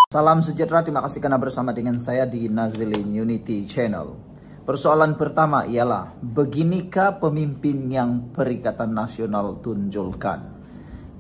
Salam sejahtera, terima kasih karena bersama dengan saya di Nazilin Unity Channel. Persoalan pertama ialah, beginikah pemimpin yang Perikatan Nasional tunjulkan?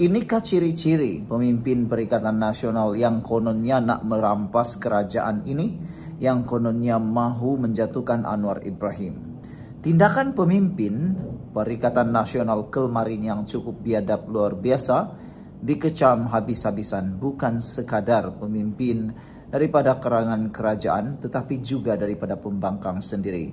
Inikah ciri-ciri pemimpin Perikatan Nasional yang kononnya nak merampas kerajaan ini, yang kononnya mahu menjatuhkan Anwar Ibrahim? Tindakan pemimpin Perikatan Nasional kemarin yang cukup biadab luar biasa, dikecam habis-habisan, bukan sekadar pemimpin daripada kalangan kerajaan, tetapi juga daripada pembangkang sendiri.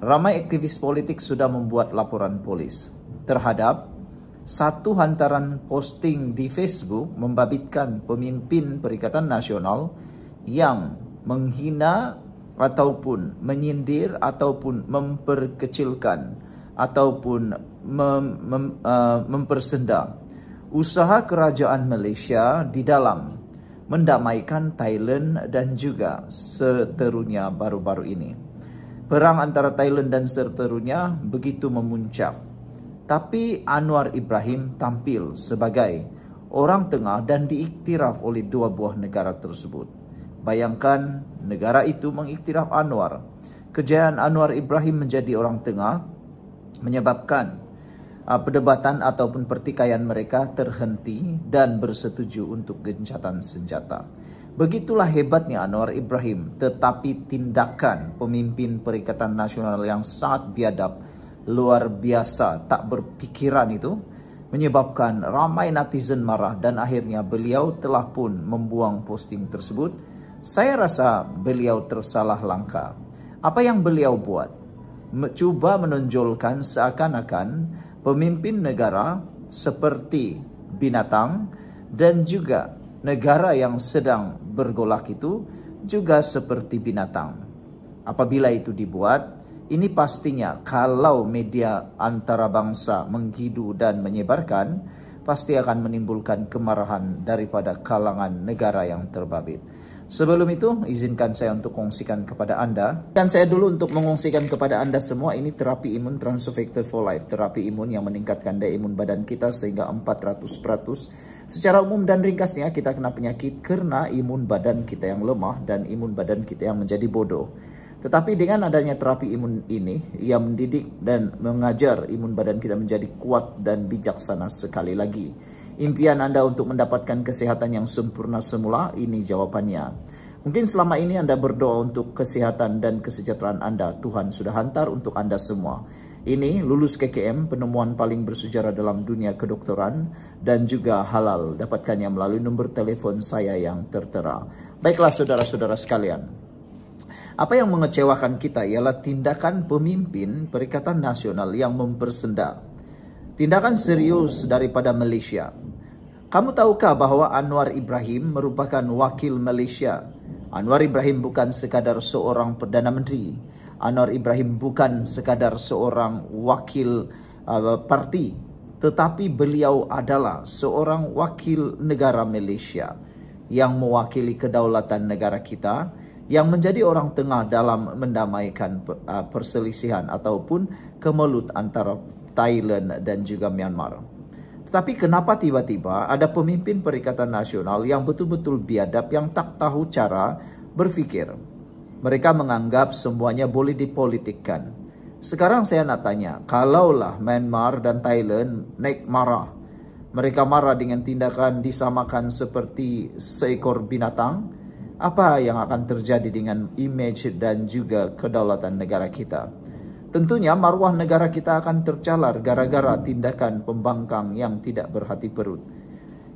Ramai aktivis politik sudah membuat laporan polis terhadap satu hantaran posting di Facebook membabitkan pemimpin Perikatan Nasional yang menghina ataupun menyindir ataupun memperkecilkan ataupun mempersenda usaha kerajaan Malaysia di dalam mendamaikan Thailand dan juga seterunya baru-baru ini. Perang antara Thailand dan seterunya begitu memuncak. Tapi Anwar Ibrahim tampil sebagai orang tengah dan diiktiraf oleh dua buah negara tersebut. Bayangkan negara itu mengiktiraf Anwar. Kejayaan Anwar Ibrahim menjadi orang tengah menyebabkan perdebatan ataupun pertikaian mereka terhenti dan bersetuju untuk gencatan senjata. Begitulah hebatnya Anwar Ibrahim, tetapi tindakan pemimpin Perikatan Nasional yang sangat biadab, luar biasa, tak berpikiran itu, menyebabkan ramai netizen marah dan akhirnya beliau telah pun membuang posting tersebut. Saya rasa beliau tersalah langkah. Apa yang beliau buat? Cuba menonjolkan seakan-akan pemimpin negara seperti binatang dan juga negara yang sedang bergolak itu juga seperti binatang. Apabila itu dibuat, ini pastinya kalau media antarabangsa menghidu dan menyebarkan, pasti akan menimbulkan kemarahan daripada kalangan negara yang terbabit. Sebelum itu, izinkan saya untuk kongsikan kepada Anda. Dan saya dulu untuk mengongsikan kepada Anda semua, ini terapi imun Transfactor for Life. Terapi imun yang meningkatkan daya imun badan kita sehingga 400%. Secara umum dan ringkasnya, kita kena penyakit karena imun badan kita yang lemah dan imun badan kita yang menjadi bodoh. Tetapi dengan adanya terapi imun ini, ia mendidik dan mengajar imun badan kita menjadi kuat dan bijaksana sekali lagi. Impian Anda untuk mendapatkan kesehatan yang sempurna semula, ini jawabannya. Mungkin selama ini Anda berdoa untuk kesehatan dan kesejahteraan Anda, Tuhan sudah hantar untuk Anda semua. Ini lulus KKM, penemuan paling bersejarah dalam dunia kedokteran, dan juga halal. Dapatkannya melalui nomor telepon saya yang tertera. Baiklah saudara-saudara sekalian, apa yang mengecewakan kita ialah tindakan pemimpin Perikatan Nasional yang mempersenda. Tindakan serius daripada Malaysia. Kamu tahukah bahwa Anwar Ibrahim merupakan wakil Malaysia? Anwar Ibrahim bukan sekadar seorang Perdana Menteri. Anwar Ibrahim bukan sekadar seorang wakil parti. Tetapi beliau adalah seorang wakil negara Malaysia yang mewakili kedaulatan negara kita, yang menjadi orang tengah dalam mendamaikan perselisihan ataupun kemelut antara Thailand dan juga Myanmar. Tetapi kenapa tiba-tiba ada pemimpin Perikatan Nasional yang betul-betul biadab, yang tak tahu cara berfikir? Mereka menganggap semuanya boleh dipolitikkan. Sekarang saya nak tanya, kalaulah Myanmar dan Thailand naik marah, mereka marah dengan tindakan disamakan seperti seekor binatang, apa yang akan terjadi dengan image dan juga kedaulatan negara kita? Tentunya marwah negara kita akan tercalar gara-gara tindakan pembangkang yang tidak berhati perut.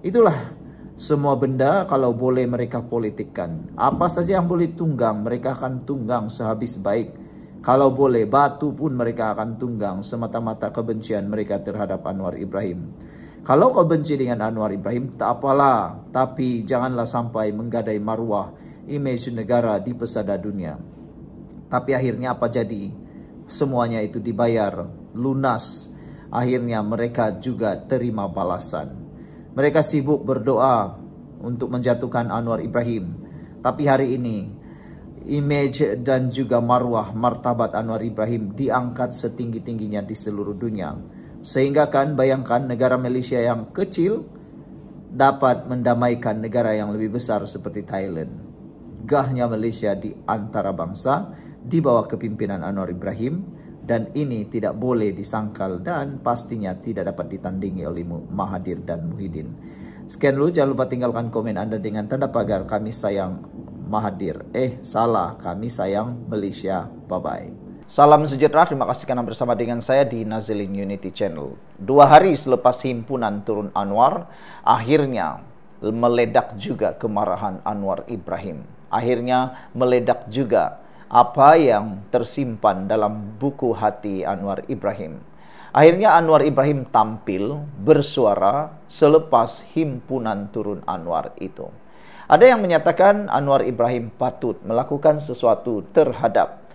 Itulah semua benda kalau boleh mereka politikkan. Apa saja yang boleh tunggang, mereka akan tunggang sehabis baik. Kalau boleh batu pun mereka akan tunggang semata-mata kebencian mereka terhadap Anwar Ibrahim. Kalau kau benci dengan Anwar Ibrahim, tak apalah. Tapi janganlah sampai menggadai marwah image negara di pesada dunia. Tapi akhirnya apa jadi? Semuanya itu dibayar lunas. Akhirnya mereka juga terima balasan. Mereka sibuk berdoa untuk menjatuhkan Anwar Ibrahim. Tapi hari ini image dan juga marwah martabat Anwar Ibrahim diangkat setinggi-tingginya di seluruh dunia. Sehingga kan bayangkan negara Malaysia yang kecil dapat mendamaikan negara yang lebih besar seperti Thailand. Gahnya Malaysia di antara bangsa di bawah kepimpinan Anwar Ibrahim, dan ini tidak boleh disangkal dan pastinya tidak dapat ditandingi oleh Mahathir dan Muhyiddin. Sekian dulu, jangan lupa tinggalkan komen Anda dengan tanda pagar kami sayang Mahathir. Salah, kami sayang Malaysia. Bye-bye. Salam sejahtera, terima kasih karena bersama dengan saya di Nazilin Unity Channel. 2 hari selepas himpunan turun Anwar, akhirnya meledak juga kemarahan Anwar Ibrahim. Akhirnya meledak juga apa yang tersimpan dalam buku hati Anwar Ibrahim. Akhirnya Anwar Ibrahim tampil bersuara selepas himpunan turun Anwar itu. Ada yang menyatakan Anwar Ibrahim patut melakukan sesuatu terhadap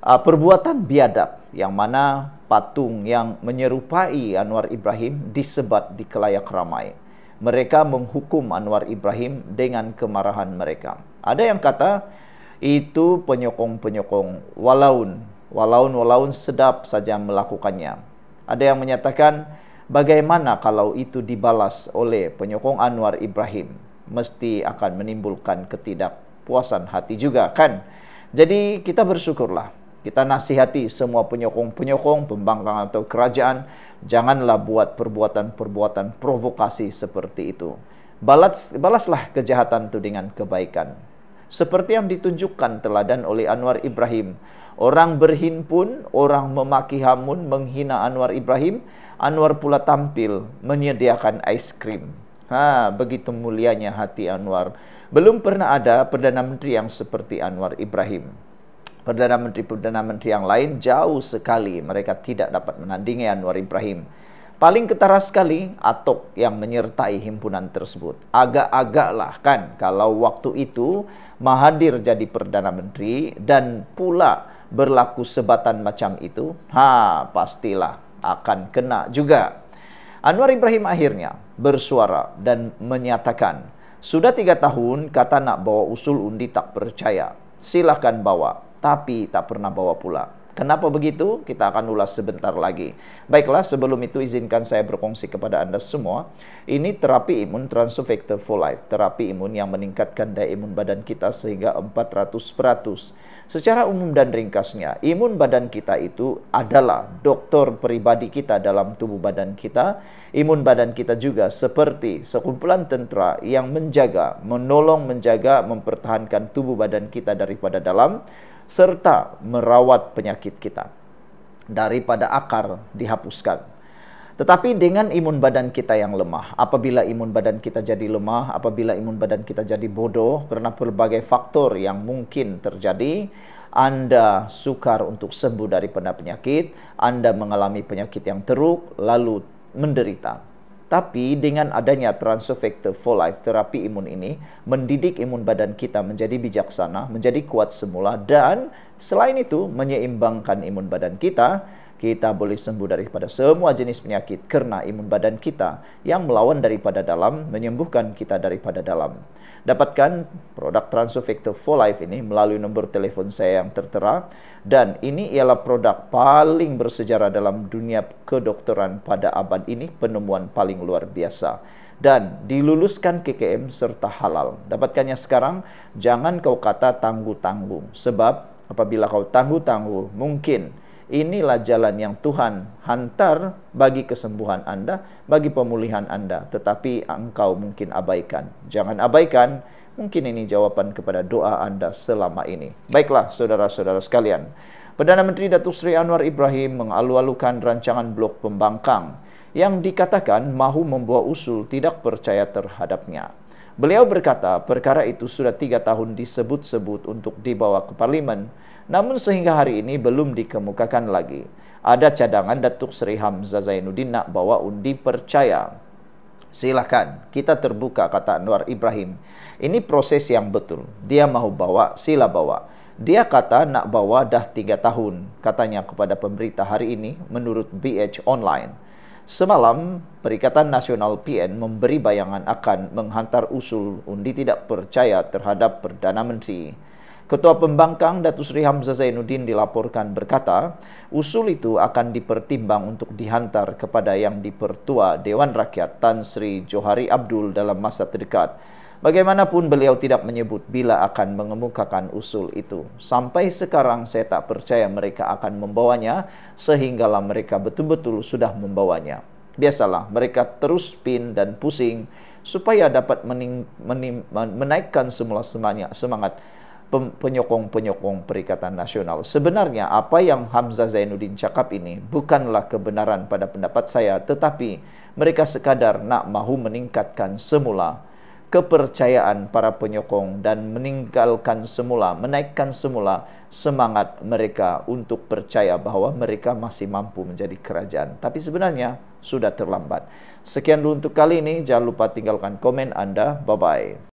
perbuatan biadab, yang mana patung yang menyerupai Anwar Ibrahim disebat di khalayak ramai. Mereka menghukum Anwar Ibrahim dengan kemarahan mereka. Ada yang kata itu penyokong-penyokong walaun sedap saja melakukannya. Ada yang menyatakan bagaimana kalau itu dibalas oleh penyokong Anwar Ibrahim, mesti akan menimbulkan ketidakpuasan hati juga kan. Jadi kita bersyukurlah, kita nasihati semua penyokong-penyokong pembangkang atau kerajaan, janganlah buat perbuatan-perbuatan provokasi seperti itu. Balaslah kejahatan itu dengan kebaikan. Seperti yang ditunjukkan teladan oleh Anwar Ibrahim. Orang berhimpun, orang memaki hamun, menghina Anwar Ibrahim. Anwar pula tampil menyediakan es krim. Begitu mulianya hati Anwar. Belum pernah ada Perdana Menteri yang seperti Anwar Ibrahim. Perdana Menteri yang lain jauh sekali mereka tidak dapat menandingi Anwar Ibrahim. Paling ketara sekali Atok yang menyertai himpunan tersebut. Agak-agaklah kan kalau waktu itu Mahathir jadi Perdana Menteri dan pula berlaku sebatan macam itu, pastilah akan kena juga. Anwar Ibrahim akhirnya bersuara dan menyatakan, sudah 3 tahun kata nak bawa usul undi tak percaya. Silahkan bawa, tapi tak pernah bawa pula. Kenapa begitu? Kita akan ulas sebentar lagi. Baiklah, sebelum itu izinkan saya berkongsi kepada Anda semua. Ini terapi imun Transofector for Life. Terapi imun yang meningkatkan daya imun badan kita sehingga 400%. Secara umum dan ringkasnya, imun badan kita itu adalah dokter pribadi kita dalam tubuh badan kita. Imun badan kita juga seperti sekumpulan tentera yang menjaga, menolong, menjaga, mempertahankan tubuh badan kita daripada dalam, serta merawat penyakit kita daripada akar dihapuskan. Tetapi dengan imun badan kita yang lemah, apabila imun badan kita jadi lemah, apabila imun badan kita jadi bodoh karena berbagai faktor yang mungkin terjadi, Anda sukar untuk sembuh daripada penyakit, Anda mengalami penyakit yang teruk, lalu menderita. Tapi dengan adanya Transofector for Life, terapi imun ini mendidik imun badan kita menjadi bijaksana, menjadi kuat semula, dan selain itu menyeimbangkan imun badan kita. Kita boleh sembuh daripada semua jenis penyakit karena imun badan kita yang melawan daripada dalam, menyembuhkan kita daripada dalam. Dapatkan produk Transofector for Life ini melalui nombor telepon saya yang tertera, dan ini ialah produk paling bersejarah dalam dunia kedokteran pada abad ini, penemuan paling luar biasa dan diluluskan KKM serta halal. Dapatkannya sekarang, jangan kau kata tangguh-tangguh, sebab apabila kau tangguh-tangguh, mungkin inilah jalan yang Tuhan hantar bagi kesembuhan Anda, bagi pemulihan Anda. Tetapi engkau mungkin abaikan. Jangan abaikan, mungkin ini jawaban kepada doa Anda selama ini. Baiklah, saudara-saudara sekalian. Perdana Menteri Datuk Seri Anwar Ibrahim mengalu-alukan rancangan blok pembangkang yang dikatakan mahu membawa usul tidak percaya terhadapnya. Beliau berkata, perkara itu sudah 3 tahun disebut-sebut untuk dibawa ke Parlimen, namun sehingga hari ini belum dikemukakan lagi. Ada cadangan Datuk Seri Hamzah Zainuddin nak bawa undi percaya. Silakan, kita terbuka, kata Anwar Ibrahim. Ini proses yang betul. Dia mahu bawa, sila bawa. Dia kata nak bawa dah 3 tahun, katanya kepada pemberita hari ini menurut BH Online. Semalam, Perikatan Nasional PN memberi bayangan akan menghantar usul undi tidak percaya terhadap Perdana Menteri. Ketua Pembangkang Datuk Seri Hamzah Zainuddin dilaporkan berkata, usul itu akan dipertimbang untuk dihantar kepada Yang di-Pertua Dewan Rakyat Tan Sri Johari Abdul dalam masa terdekat. Bagaimanapun beliau tidak menyebut bila akan mengemukakan usul itu. Sampai sekarang saya tak percaya mereka akan membawanya sehinggalah mereka betul-betul sudah membawanya. Biasalah mereka terus spin dan pusing supaya dapat menaikkan semula semangat penyokong-penyokong Perikatan Nasional. Sebenarnya apa yang Hamzah Zainuddin cakap ini bukanlah kebenaran pada pendapat saya, tetapi mereka sekadar nak mahu meningkatkan semula kepercayaan para penyokong dan menaikkan semula semangat mereka untuk percaya bahawa mereka masih mampu menjadi kerajaan. Tapi sebenarnya sudah terlambat. Sekian dulu untuk kali ini. Jangan lupa tinggalkan komen Anda. Bye-bye.